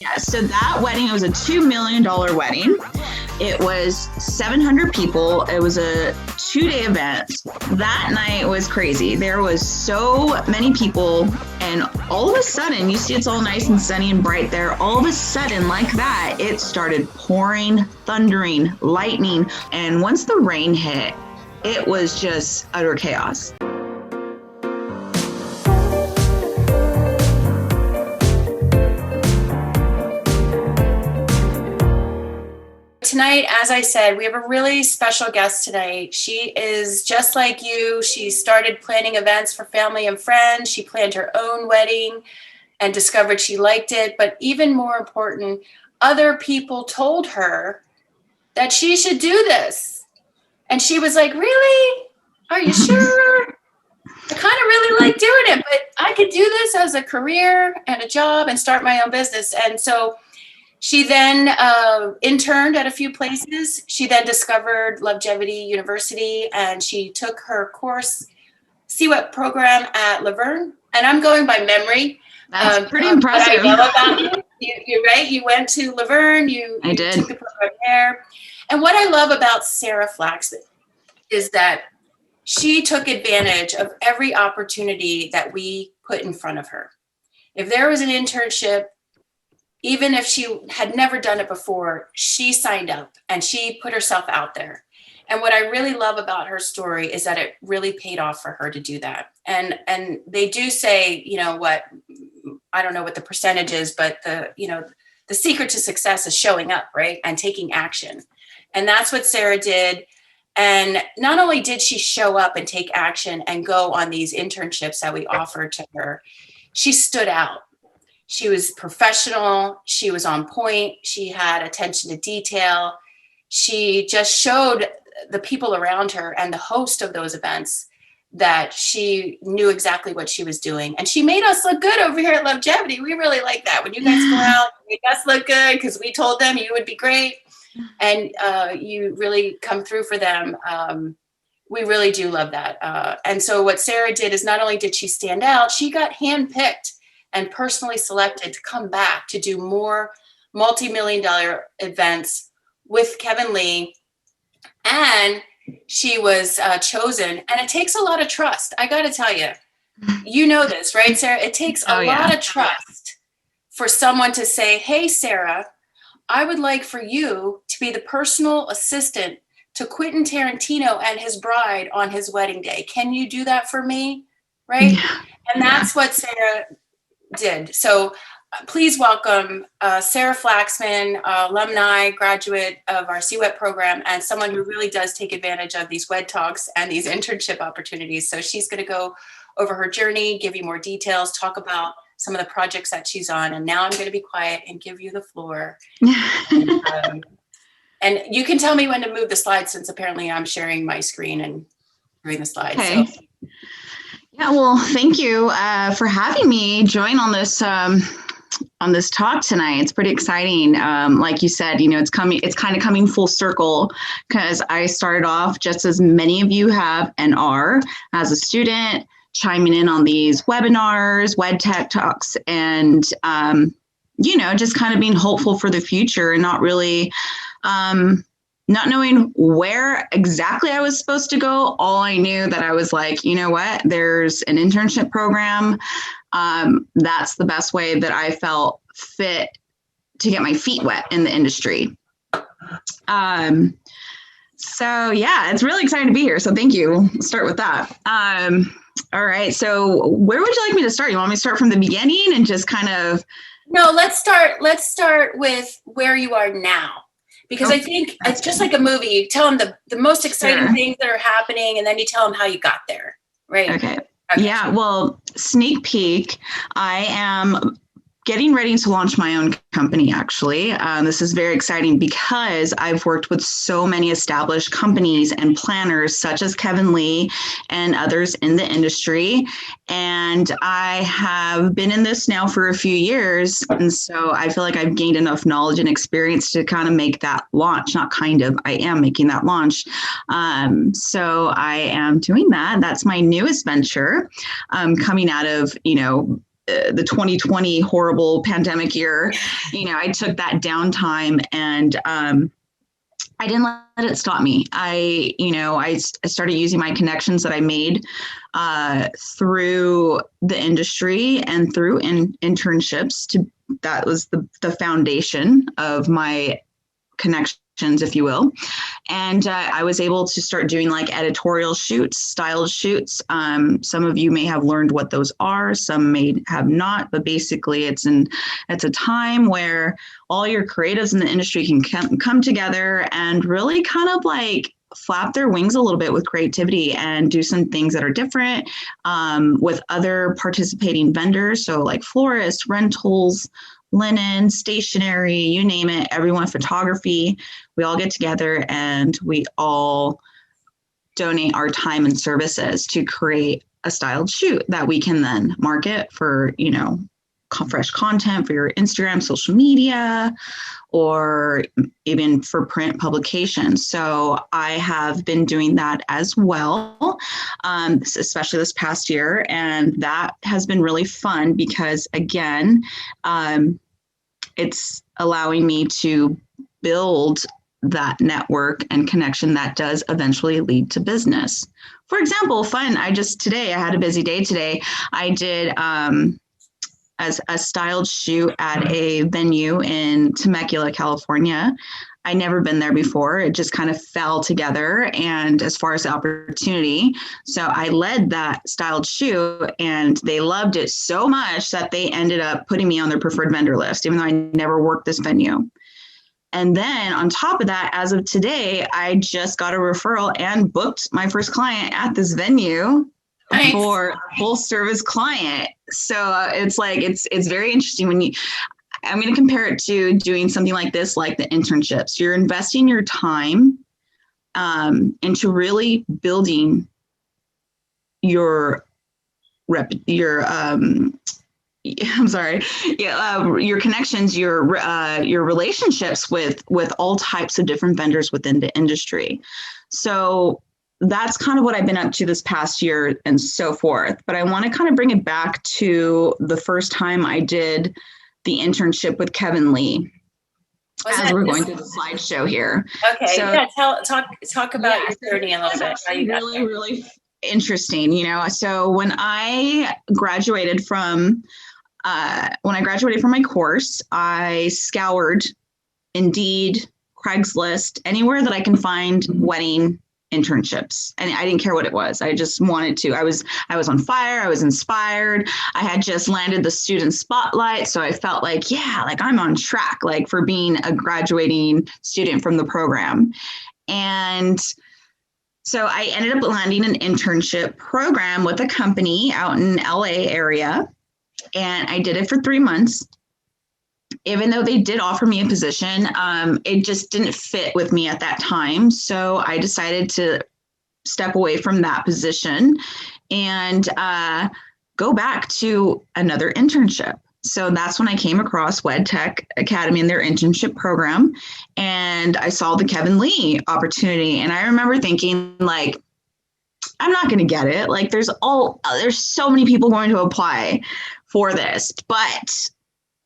Yeah, so that wedding, it was a $2 million wedding. It was 700 people. It was a 2-day event. That night was crazy. There was so many people, and all of a sudden, you see it's all nice and sunny and bright there. All of a sudden, like that, it started pouring, thundering, lightning. And once the rain hit, it was just utter chaos. Tonight, as I said, we have a really special guest tonight. She is just like you. She started planning events for family and friends. She planned her own wedding and discovered she liked it. But even more important, other people told her that she should do this. And she was like, really? Are you sure? I kind of really like doing it, but I could do this as a career and a job and start my own business. And so she then interned at a few places. She then discovered Lovegevity University, and she took her course, CWEP program at Laverne. And I'm going by memory. That's pretty impressive. I know about you. You're right. You went to Laverne. You did. Took the program there. And what I love about Sara Flaxman is that she took advantage of every opportunity that we put in front of her. If there was an internship, even if she had never done it before, she signed up and she put herself out there. And what I really love about her story is that it really paid off for her to do that. And they do say, I don't know what the percentage is, but the secret to success is showing up, right? And taking action. And that's what Sara did. And not only did she show up and take action and go on these internships that we offered to her, she stood out. She was professional. She was on point. She had attention to detail. She just showed the people around her and the host of those events that she knew exactly what she was doing. And she made us look good over here at Lovegevity. We really like that. When you guys go out, you make us look good because we told them you would be great. And you really come through for them. We really do love that. And so what Sara did is not only did she stand out, she got handpicked and personally selected to come back to do more multi-million-dollar events with Kevin Lee. And she was chosen. And it takes a lot of trust. I got to tell you, you know this, right, Sara? It takes a lot of trust for someone to say, hey, Sara, I would like for you to be the personal assistant to Quentin Tarantino and his bride on his wedding day. Can you do that for me? Right? Yeah. And that's what Sara did. So please welcome Sara Flaxman, alumni, graduate of our CWEP program, and someone who really does take advantage of these WED talks and these internship opportunities. So she's going to go over her journey, give you more details, talk about some of the projects that she's on. And now I'm going to be quiet and give you the floor. And you can tell me when to move the slides, since apparently I'm sharing my screen and doing the slides. Okay. So. Yeah, well, thank you for having me join on this talk tonight. It's pretty exciting. Like you said, it's kind of coming full circle, because I started off just as many of you have and are as a student, chiming in on these webinars, WEDTECH talks, and just kind of being hopeful for the future and not really not knowing where exactly I was supposed to go. All I knew that I was like, you know what, there's an internship program. That's the best way that I felt fit to get my feet wet in the industry. So yeah, it's really exciting to be here. So thank you. Let's start with that. All right. So where would you like me to start? You want me to start from the beginning and just kind of? No, let's start with where you are now. Because I think it's just like a movie. You tell them the most exciting things that are happening, and then you tell them how you got there, right? Okay. Yeah, well, sneak peek, I am getting ready to launch my own company, actually. This is very exciting because I've worked with so many established companies and planners such as Kevin Lee and others in the industry. And I have been in this now for a few years. And so I feel like I've gained enough knowledge and experience to kind of make that launch. I am making that launch. So I am doing that. That's my newest venture, coming out of, the 2020 horrible pandemic year, I took that downtime, and I didn't let it stop me. I started using my connections that I made through the industry and through internships. That was the foundation of my connections, if you will. And I was able to start doing like editorial shoots, styled shoots. Some of you may have learned what those are, some may have not, but basically it's a time where all your creatives in the industry can come together and really kind of like flap their wings a little bit with creativity and do some things that are different with other participating vendors. So like florists, rentals, linen, stationery, you name it, everyone, photography, we all get together and we all donate our time and services to create a styled shoot that we can then market for, fresh content for your Instagram, social media, or even for print publications. So I have been doing that as well, especially this past year. And that has been really fun because, again, it's allowing me to build that network and connection that does eventually lead to business. For example, fun. I had a busy day today. I did as a styled shoot at a venue in Temecula, California. I'd never been there before. It just kind of fell together. And as far as the opportunity, so I led that styled shoot and they loved it so much that they ended up putting me on their preferred vendor list, even though I never worked this venue. And then on top of that, as of today, I just got a referral and booked my first client at this venue. Nice. For a full service client. So it's like, it's very interesting I'm going to compare it to doing something like this, like the internships. You're investing your time into really building your connections, your relationships with all types of different vendors within the industry. So that's kind of what I've been up to this past year and so forth. But I want to kind of bring it back to the first time I did the internship with Kevin Lee. We're going through the slideshow here. Okay. So, yeah. Talk about your journey a little bit. How you got there. Really interesting. So when I graduated from my course, I scoured Indeed, Craigslist, anywhere that I can find wedding internships. And I didn't care what it was. I just wanted to. I was on fire. I was inspired. I had just landed the student spotlight. So I felt like, I'm on track, like for being a graduating student from the program. And so I ended up landing an internship program with a company out in LA area. And I did it for 3 months. Even though they did offer me a position, it just didn't fit with me at that time. So I decided to step away from that position and go back to another internship. So that's when I came across WEDTECH Academy and their internship program. And I saw the Kevin Lee opportunity. And I remember thinking, like, I'm not going to get it. Like, there's so many people going to apply for this, but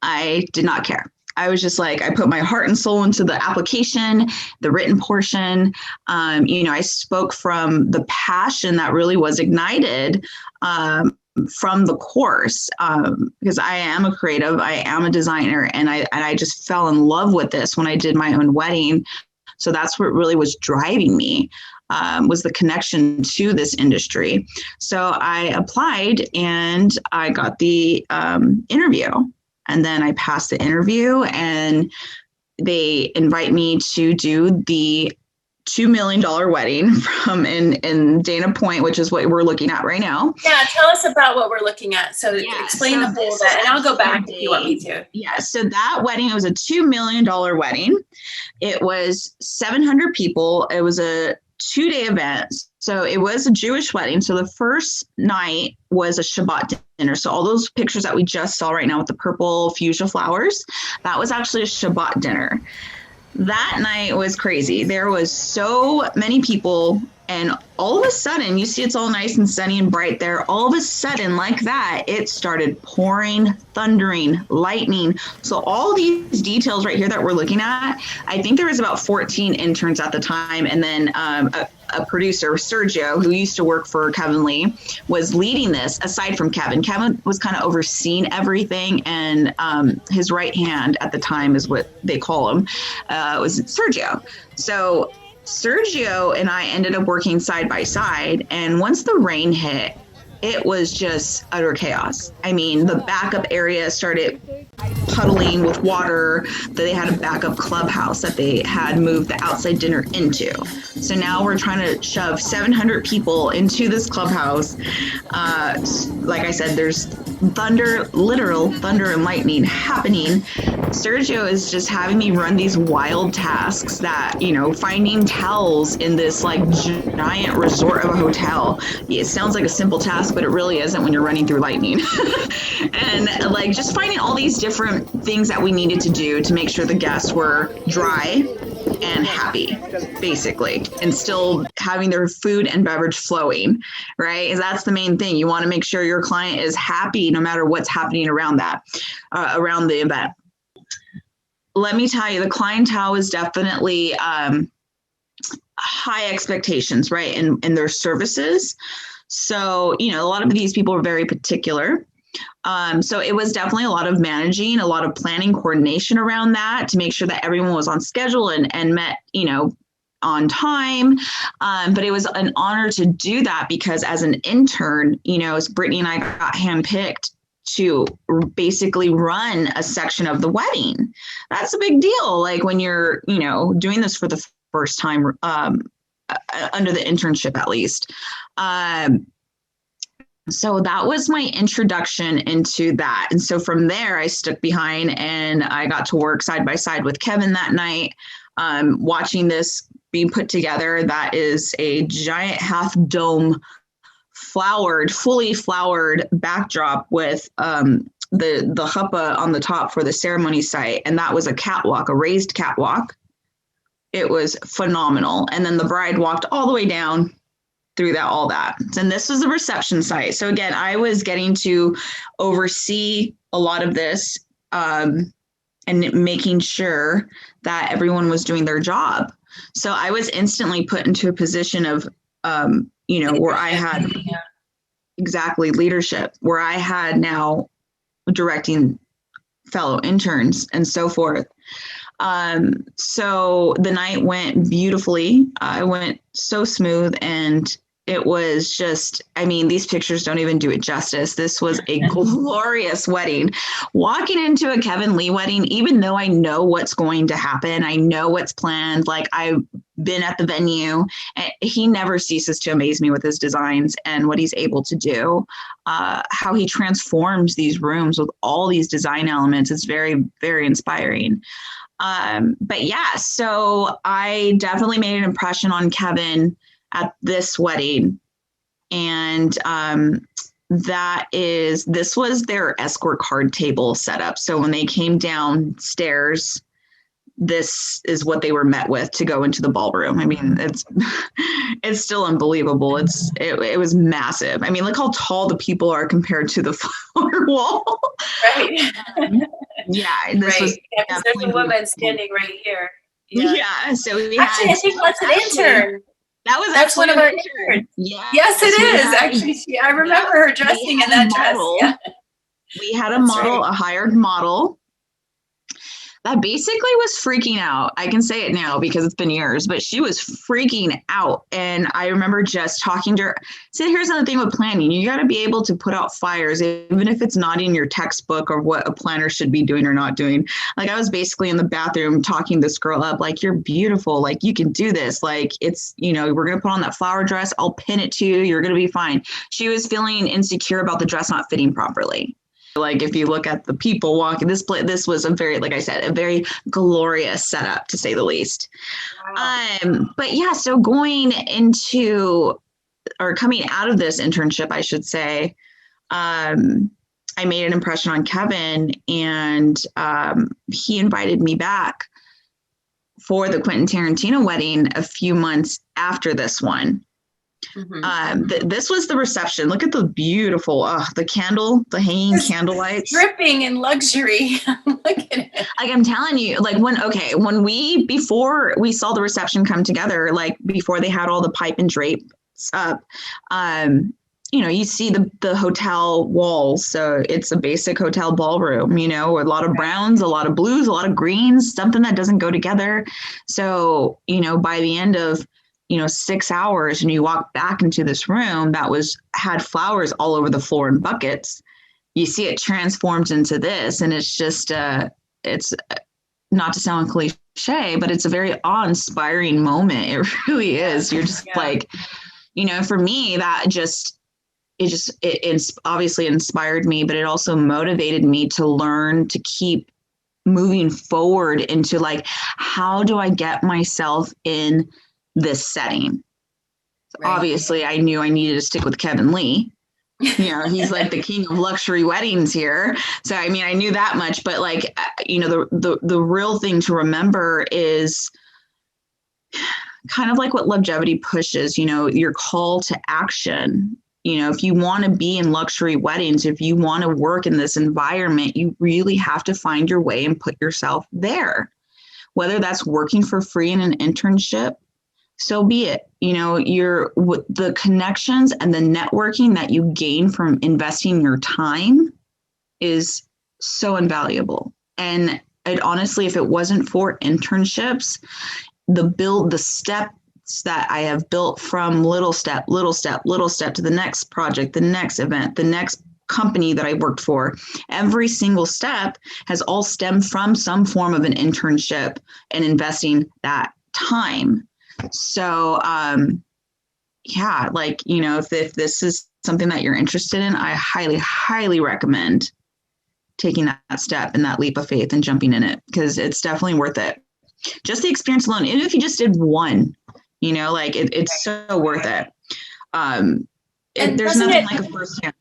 I did not care. I was just like, I put my heart and soul into the application, the written portion. I spoke from the passion that really was ignited from the course, because I am a creative, I am a designer, and I just fell in love with this when I did my own wedding. So that's what really was driving me, was the connection to this industry. So I applied and I got the interview. And then I passed the interview and they invite me to do the $2 million wedding from in Dana Point, which is what we're looking at right now. Yeah, tell us about what we're looking at. So explain the whole of that, and I'll go back if you want me to. Yeah, so that wedding, it was a $2 million wedding. It was 700 people. It was a 2-day event. So it was a Jewish wedding. So the first night was a Shabbat dinner. So all those pictures that we just saw right now with the purple fuchsia flowers, that was actually a Shabbat dinner. That night was crazy. There was so many people And all of a sudden, you see it's all nice and sunny and bright there. All of a sudden, like that, it started pouring, thundering, lightning. So all these details right here that we're looking at, I think there was about 14 interns at the time. And then a producer, Sergio, who used to work for Kevin Lee, was leading this aside from Kevin. Kevin was kind of overseeing everything. And his right hand at the time is what they call him, was Sergio. So Sergio and I ended up working side by side. And once the rain hit, it was just utter chaos. I mean, the backup area started puddling with water. They had a backup clubhouse that they had moved the outside dinner into. So now we're trying to shove 700 people into this clubhouse. Like I said, there's thunder, literal thunder and lightning happening. Sergio is just having me run these wild tasks that, you know, finding towels in this like giant resort of a hotel. It sounds like a simple task, but it really isn't when you're running through lightning. And like just finding all these different things that we needed to do to make sure the guests were dry and happy, basically, and still having their food and beverage flowing, right? And that's the main thing. You want to make sure your client is happy no matter what's happening around that, around the event. Let me tell you, the clientele is definitely high expectations, right, in their services. So, you know, a lot of these people are very particular. So it was definitely a lot of managing, a lot of planning, coordination around that to make sure that everyone was on schedule and met, you know, on time. But it was an honor to do that because as an intern, you know, as Brittany and I got handpicked to basically run a section of the wedding. That's a big deal. Like when you're, you know, doing this for the first time, under the internship at least. So that was my introduction into that. And so from there, I stuck behind and I got to work side by side with Kevin that night, watching this being put together. That is a giant half dome fully flowered backdrop with the chuppah on the top for the ceremony site. And that was a catwalk, a raised catwalk. It was phenomenal. And then the bride walked all the way down through all that. And this was the reception site. So again, I was getting to oversee a lot of this and making sure that everyone was doing their job. So I was instantly put into a position of, you know, where I had exactly leadership, where I had now directing fellow interns and so forth. So the night went beautifully. I went so smooth and it was just, I mean, these pictures don't even do it justice. This was a glorious wedding. Walking into a Kevin Lee wedding, even though I know what's going to happen, I know what's planned, like I've been at the venue, and he never ceases to amaze me with his designs and what he's able to do, how he transforms these rooms with all these design elements. It's very, very inspiring. But yeah, so I definitely made an impression on Kevin at this wedding. And this was their escort card table setup. So when they came downstairs, this is what they were met with to go into the ballroom. I mean, it's still unbelievable. It was massive. I mean, look how tall the people are compared to the floor wall. Right. Yeah. This was there's a woman standing right here. Yeah. So I think that's an intern. That's one of our interns. Yeah. Yes, it is. Actually, I remember her dressing in that dress. Yeah. We had a model, a hired model that basically was freaking out. I can say it now because it's been years, but she was freaking out. And I remember just talking to her. So here's another thing with planning. You got to be able to put out fires, even if it's not in your textbook or what a planner should be doing or not doing. Like I was basically in the bathroom talking this girl up, like, you're beautiful. Like you can do this. Like it's, you know, we're going to put on that flower dress. I'll pin it to you. You're going to be fine. She was feeling insecure about the dress not fitting properly. Like if you look at the people walking this was a very, like I said, a very glorious setup to say the least. Wow. But yeah, so going into or coming out of this internship, I should say, I made an impression on Kevin and he invited me back for the Quentin Tarantino wedding a few months after this one. This was the reception. Look at the beautiful, the hanging candle lights. Dripping in luxury. Look at it. Like I'm telling you, like before we saw the reception come together, like before they had all the pipe and drape up, you see the hotel walls. So it's a basic hotel ballroom, a lot of browns, a lot of blues, a lot of greens, something that doesn't go together. So, by the end of 6 hours and you walk back into this room that had flowers all over the floor in buckets, you see it transforms into this. And it's just, it's not to sound cliche, but it's a very awe-inspiring moment. It really is. You're just like, for me, that it obviously inspired me, but it also motivated me to learn to keep moving forward into like, how do I get myself in this setting? Right. Obviously, I knew I needed to stick with Kevin Lee. He's like the king of luxury weddings here. So, I knew that much, but like, the real thing to remember is kind of like what Lovegevity pushes, your call to action. If you want to be in luxury weddings, if you want to work in this environment, you really have to find your way and put yourself there, whether that's working for free in an internship. So be it. The connections and the networking that you gain from investing your time is so invaluable. And honestly, if it wasn't for internships, the steps that I have built from little step to the next project, the next event, the next company that I worked for, every single step has all stemmed from some form of an internship and investing that time. So, if this is something that you're interested in, I highly, highly recommend taking that step and that leap of faith and jumping in it, because it's definitely worth it. Just the experience alone, even if you just did one, it's so worth it. There's nothing like a first hand.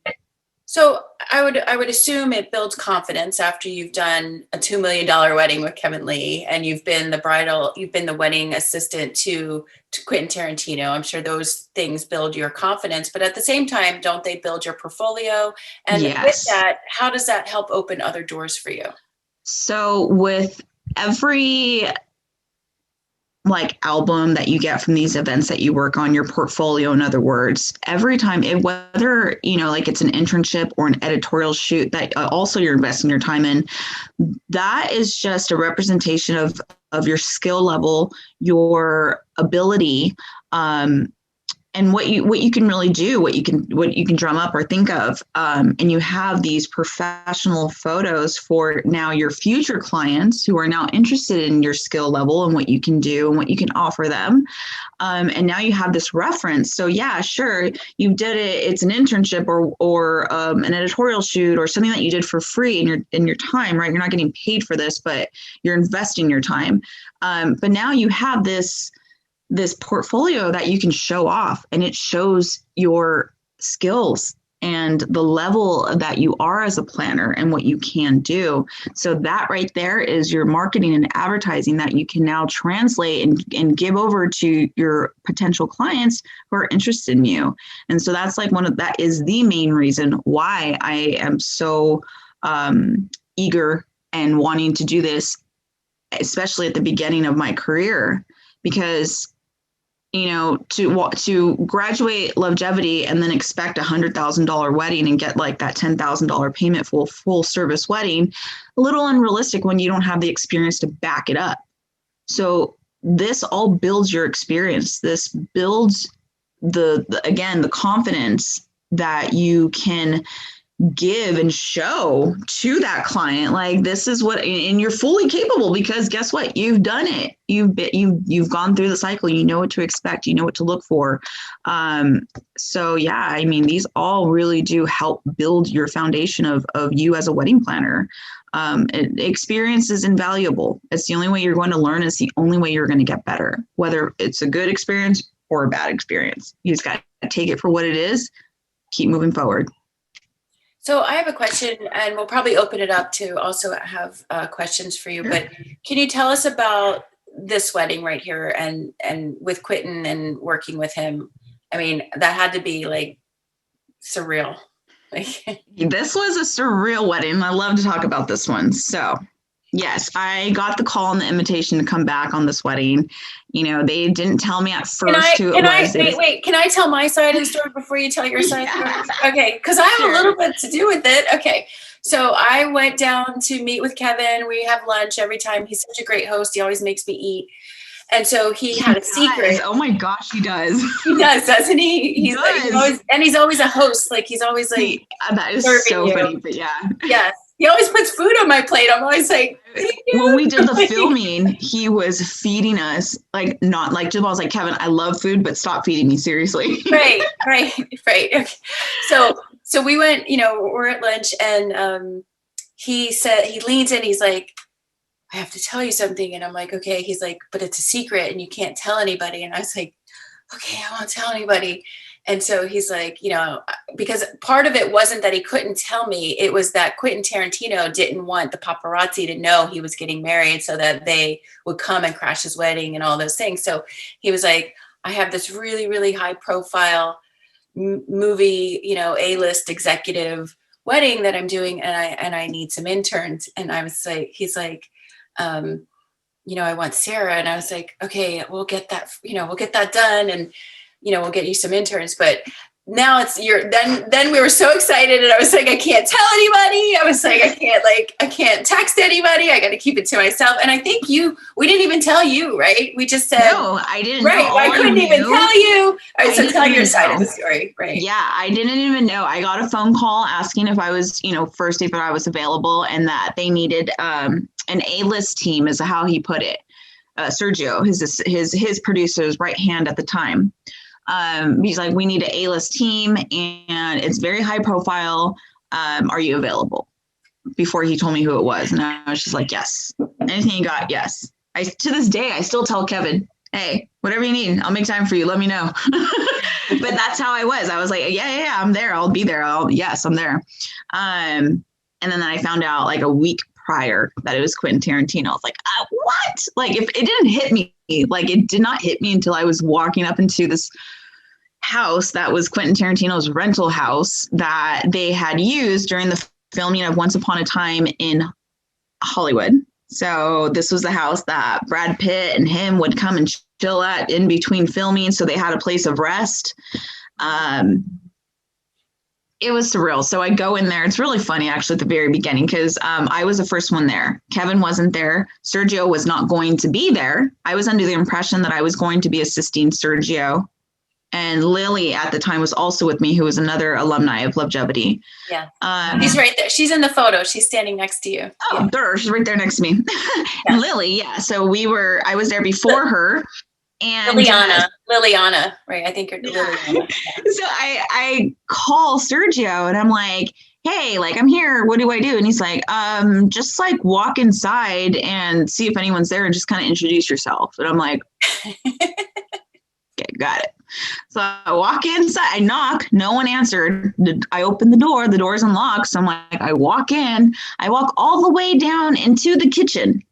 So I would assume it builds confidence after you've done a $2 million wedding with Kevin Lee, and you've been the wedding assistant to Quentin Tarantino. I'm sure those things build your confidence, but at the same time, don't they build your portfolio? And with that, how does that help open other doors for you? So with every album that you get from these events that you work on, your portfolio, in other words, every time, whether, it's an internship or an editorial shoot that also you're investing your time in, that is just a representation of your skill level, your ability, and what you can really do, what you can drum up or think of. And you have these professional photos for now your future clients who are now interested in your skill level and what you can do and what you can offer them. And now you have this reference. So yeah, sure, you did it. It's an internship or an editorial shoot or something that you did for free in your time, right? You're not getting paid for this, but you're investing your time. But now you have this portfolio that you can show off, and it shows your skills and the level that you are as a planner and what you can do. So that right there is your marketing and advertising that you can now translate and give over to your potential clients who are interested in you. And so that's that is the main reason why I am so eager and wanting to do this, especially at the beginning of my career, because to graduate Lovegevity and then expect $100,000 wedding and get like that $10,000 payment for a full service wedding, a little unrealistic when you don't have the experience to back it up. So this all builds your experience. This builds the confidence that you can give and show to that client. Like, this is what, and you're fully capable, because guess what? You've done it. You've gone through the cycle. You know what to expect. You know what to look for. So yeah, these all really do help build your foundation of you as a wedding planner. Experience is invaluable. It's the only way you're going to learn. It's the only way you're going to get better, whether it's a good experience or a bad experience. You just got to take it for what it is. Keep moving forward. So I have a question, and we'll probably open it up to also have questions for you. Sure. But can you tell us about this wedding right here and with Quentin and working with him? I mean, that had to be like surreal. Like, this was a surreal wedding. I love to talk about this one. So yes, I got the call and the invitation to come back on this wedding. You know, they didn't tell me at first who it was. Wait, can I tell my side of the story before you tell your side? Okay, because I have a little bit to do with it. Okay, so I went down to meet with Kevin. We have lunch every time. He's such a great host. He always makes me eat. And so he had a secret. Oh my gosh, he does. He does, doesn't he? He's always a host. Like he's always like, that is so funny, but yeah. Yes. He always puts food on my plate. I'm always like, when we did the filming, he was feeding us, like, not like, I was like, Kevin, I love food, but stop feeding me, seriously. Right. Okay. So we went, we're at lunch, and he leans in, he's like, I have to tell you something. And I'm like, okay. He's like, but it's a secret and you can't tell anybody. And I was like, okay, I won't tell anybody. And so he's like, because part of it wasn't that he couldn't tell me. It was that Quentin Tarantino didn't want the paparazzi to know he was getting married so that they would come and crash his wedding and all those things. So he was like, I have this really, really high profile movie, A-list executive wedding that I'm doing. And I need some interns. And I was like, he's like, I want Sara. And I was like, okay, we'll get that done. And, we'll get you some interns. But now then we were so excited, and I was like, I can't tell anybody. I was like, I can't text anybody. I got to keep it to myself. And I think we didn't even tell you, right? We just said, no, I didn't. Right. Know. I couldn't even tell you. All right, so tell your side of the story. Right. Yeah. I didn't even know. I got a phone call asking if I was, first if I was available, and that they needed, an A-list team, is how he put it. Sergio, his producer's right hand at the time. He's like, we need an A-list team, and it's very high profile. Are you available? Before he told me who it was. And I was just like, yes. Anything you got? Yes. To this day, I still tell Kevin, hey, whatever you need, I'll make time for you. Let me know. But that's how I was. I was like, yeah, I'm there. I'll be there. Yes, I'm there. And then I found out like a week prior that it was Quentin Tarantino. I was like, what? Like, if it didn't hit me, like it did not hit me until I was walking up into this house that was Quentin Tarantino's rental house that they had used during the filming of Once Upon a Time in Hollywood. So this was the house that Brad Pitt and him would come and chill at in between filming. So they had a place of rest. It was surreal. So I go in there. It's really funny, actually, at the very beginning, because I was the first one there. Kevin wasn't there. Sergio was not going to be there. I was under the impression that I was going to be assisting Sergio. And Lily at the time was also with me, who was another alumni of Lovegevity. Yeah. She's right there. She's in the photo. She's standing next to you. Oh, yeah. There. She's right there next to me. Yeah. Lily, yeah. So I was there before her. And Liliana, right? I think you're Liliana. Yeah. So I call Sergio and I'm like, hey, like, I'm here. What do I do? And he's like, just like walk inside and see if anyone's there and just kind of introduce yourself. And I'm like, okay, got it. So I walk inside, I knock, no one answered. I open the door's unlocked. So I'm like, I walk in, I walk all the way down into the kitchen.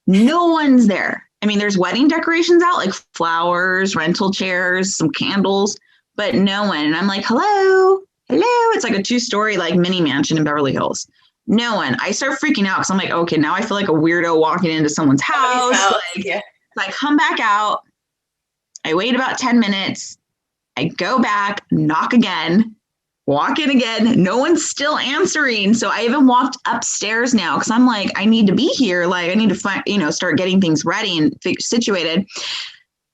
No one's there. I mean, there's wedding decorations out, like flowers, rental chairs, some candles, but no one. And I'm like, hello. It's like a 2-story, like mini mansion in Beverly Hills. No one. I start freaking out because I'm like, okay, now I feel like a weirdo walking into someone's house. Yeah. So I come back out. I wait about 10 minutes. I go back, knock again, walk in again. No one's still answering. So I even walked upstairs now because I'm like, I need to be here. Like, I need to find, start getting things ready and situated.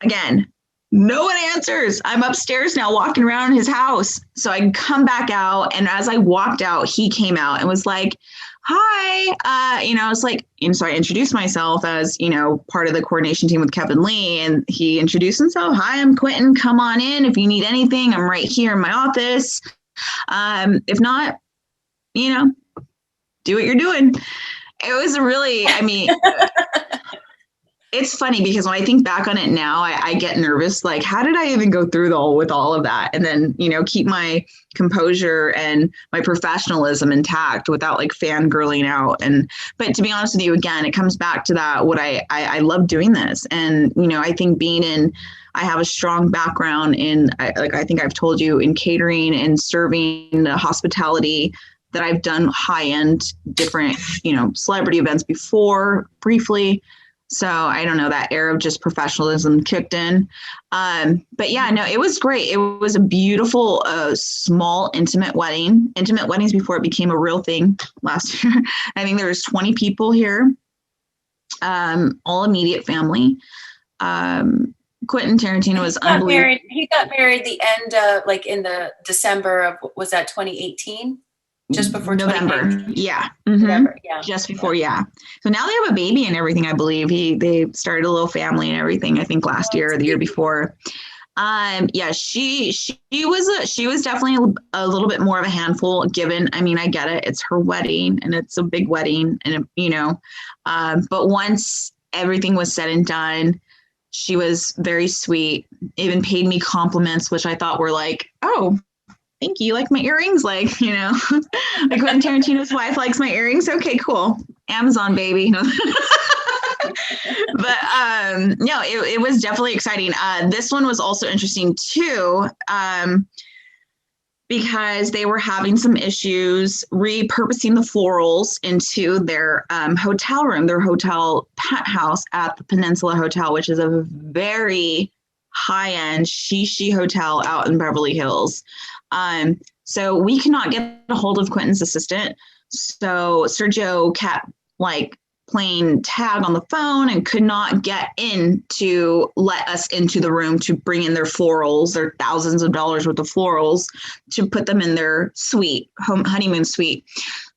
Again, no one answers. I'm upstairs now walking around his house. So I come back out. And as I walked out, he came out and was like, hi, it's like, so I introduced myself as, part of the coordination team with Kevin Lee, and he introduced himself. Hi, I'm Quentin. Come on in. If you need anything, I'm right here in my office. If not, do what you're doing. It was really, it's funny because when I think back on it now, I get nervous. Like, how did I even go through with all of that? And then, keep my composure and my professionalism intact without like fangirling out. But to be honest with you, again, it comes back to that, I love doing this. And, I think I have a strong background in, I think I've told you, in catering and serving, hospitality, that I've done high-end different, celebrity events before briefly. So I don't know, that era of just professionalism kicked in. But yeah, no, it was great. It was a beautiful, small, intimate wedding. Intimate weddings before it became a real thing last year. I think there was 20 people here, all immediate family. Quentin Tarantino was unbelievable. He got married the end of, like, in the December of, was that 2018? Just before November. Yeah. Mm-hmm. November, yeah. Just before, yeah. So now they have a baby and everything, I believe. They started a little family and everything, I think last year or the year before. Yeah, she was definitely a little bit more of a handful, given, I mean, I get it. It's her wedding and it's a big wedding, and but once everything was said and done, she was very sweet, even paid me compliments, which I thought were like, oh, thank you. Like my earrings, like, like Quentin Tarantino's wife likes my earrings. Okay, cool. Amazon, baby. But no, it was definitely exciting. This one was also interesting too, because they were having some issues repurposing the florals into their hotel room, their hotel penthouse at the Peninsula Hotel, which is a very high-end shishi hotel out in Beverly Hills. So we could not get a hold of Quentin's assistant. So Sergio kept like playing tag on the phone and could not get in to let us into the room to bring in their florals, their thousands of dollars worth of florals, to put them in their suite, honeymoon suite.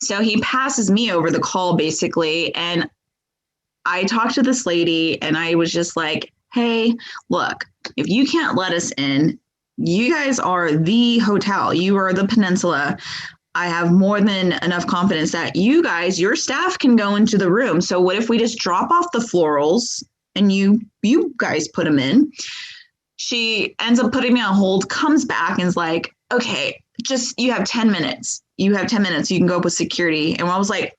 So he passes me over the call basically. And I talked to this lady and I was just like, hey, look, if you can't let us in, you guys are the hotel. You are the Peninsula. I have more than enough confidence that you guys, your staff can go into the room. So what if we just drop off the florals and you guys put them in? She ends up putting me on hold, comes back and is like, okay, just, you have 10 minutes. You have 10 minutes. You can go up with security. And I was like,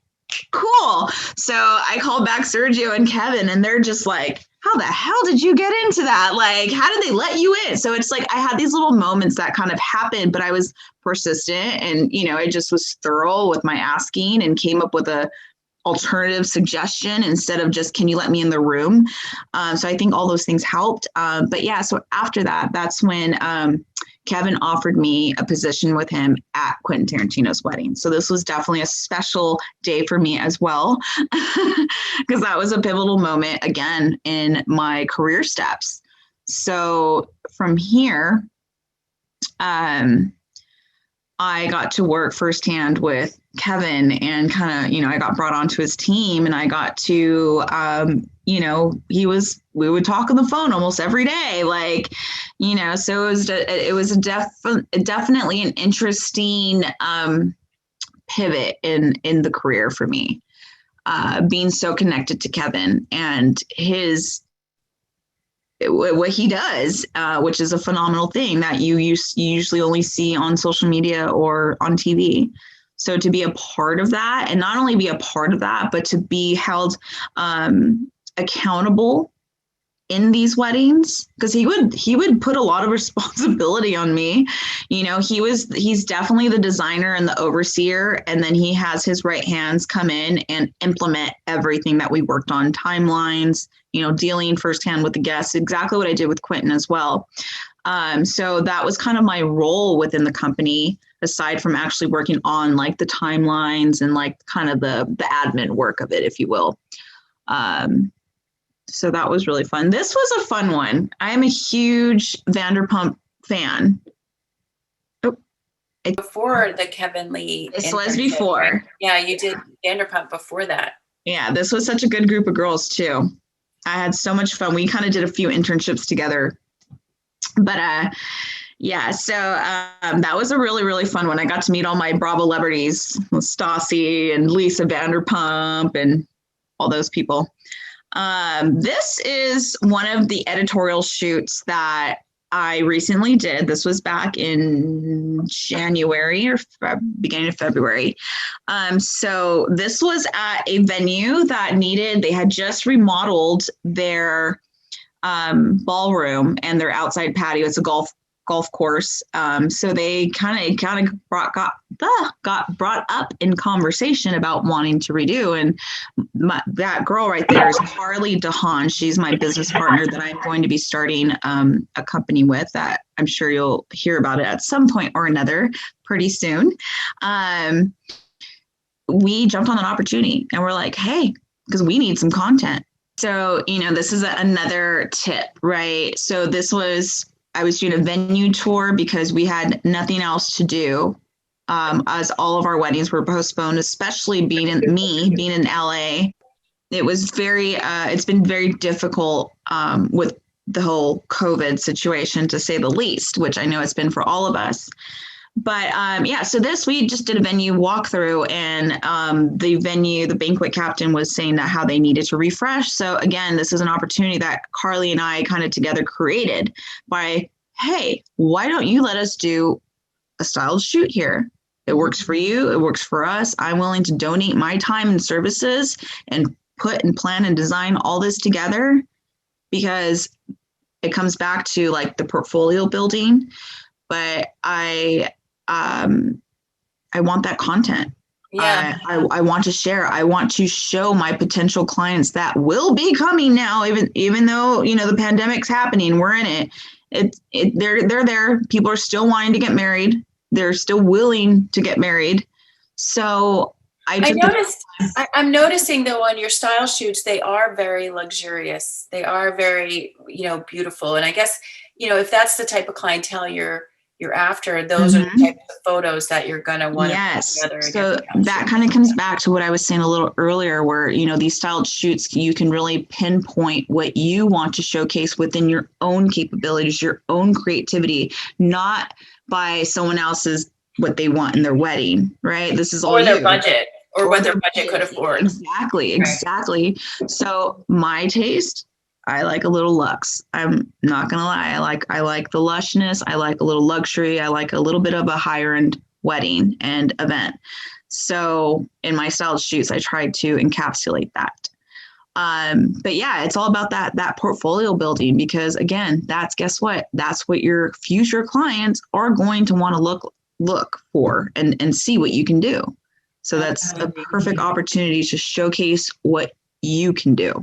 cool. So I called back Sergio and Kevin and they're just like, how the hell did you get into that? Like, how did they let you in? So it's like, I had these little moments that kind of happened, but I was persistent and, I just was thorough with my asking and came up with a alternative suggestion instead of just, can you let me in the room? So I think all those things helped. But yeah, so after that, that's when Kevin offered me a position with him at Quentin Tarantino's wedding. So this was definitely a special day for me as well, because that was a pivotal moment again in my career steps. So from here, I got to work firsthand with Kevin and kind of, I got brought onto his team and I got to, we would talk on the phone almost every day, like, so it was definitely an interesting pivot in the career for me, being so connected to Kevin and what he does, which is a phenomenal thing that you usually only see on social media or on TV. So to be a part of that, and not only be a part of that, but to be held accountable in these weddings, because he would put a lot of responsibility on me. He's definitely the designer and the overseer, and then he has his right hands come in and implement everything that we worked on, timelines, dealing firsthand with the guests, exactly what I did with Quentin as well. So that was kind of my role within the company, aside from actually working on like the timelines and like kind of the admin work of it, if you will. So that was really fun. This was a fun one. I am a huge Vanderpump fan. Before the Kevin Lee. This was before. Right? Yeah, you did Vanderpump before that. Yeah, this was such a good group of girls too. I had so much fun. We kind of did a few internships together. But yeah, so that was a really, really fun one. I got to meet all my Bravo celebrities, Stassi and Lisa Vanderpump and all those people. This is one of the editorial shoots that I recently did. This was back in January or beginning of February. So this was at a venue that they had just remodeled their ballroom and their outside patio. It's a golf course. So they kind of got brought up in conversation about wanting to redo. And that girl right there is Carly DeHaan. She's my business partner that I'm going to be starting a company with that I'm sure you'll hear about it at some point or another pretty soon. We jumped on an opportunity and we're like, hey, because we need some content. So, this is another tip, right? So I was doing a venue tour because we had nothing else to do, as all of our weddings were postponed, especially being in LA. It was it's been very difficult with the whole COVID situation, to say the least, which I know it's been for all of us. But so we just did a venue walkthrough, and the banquet captain was saying that how they needed to refresh. So again, this is an opportunity that Carly and I kind of together created by, hey, why don't you let us do a styled shoot here? It works for you. It works for us. I'm willing to donate my time and services and put and plan and design all this together, because it comes back to like the portfolio building. But I want that content. Yeah. I want to share. I want to show my potential clients that will be coming now, even though, the pandemic's happening, we're in it. They're there. People are still wanting to get married. They're still willing to get married. So I'm noticing though on your style shoots, they are very luxurious. They are very, beautiful. And I guess, if that's the type of clientele you're after, those are the types of photos that you're going to want to put together. So that kind of comes back to what I was saying a little earlier, where, these styled shoots, you can really pinpoint what you want to showcase within your own capabilities, your own creativity, not by someone else's, what they want in their wedding, right? This is all their budget, or what their budget could afford. Exactly. Right. So my taste, I like a little luxe. I'm not gonna lie. I like the lushness. I like a little luxury. I like a little bit of a higher end wedding and event. So in my styled shoots, I tried to encapsulate that. But yeah, it's all about that portfolio building, because again, guess what? That's what your future clients are going to want to look for and see what you can do. So that's a perfect opportunity to showcase what you can do.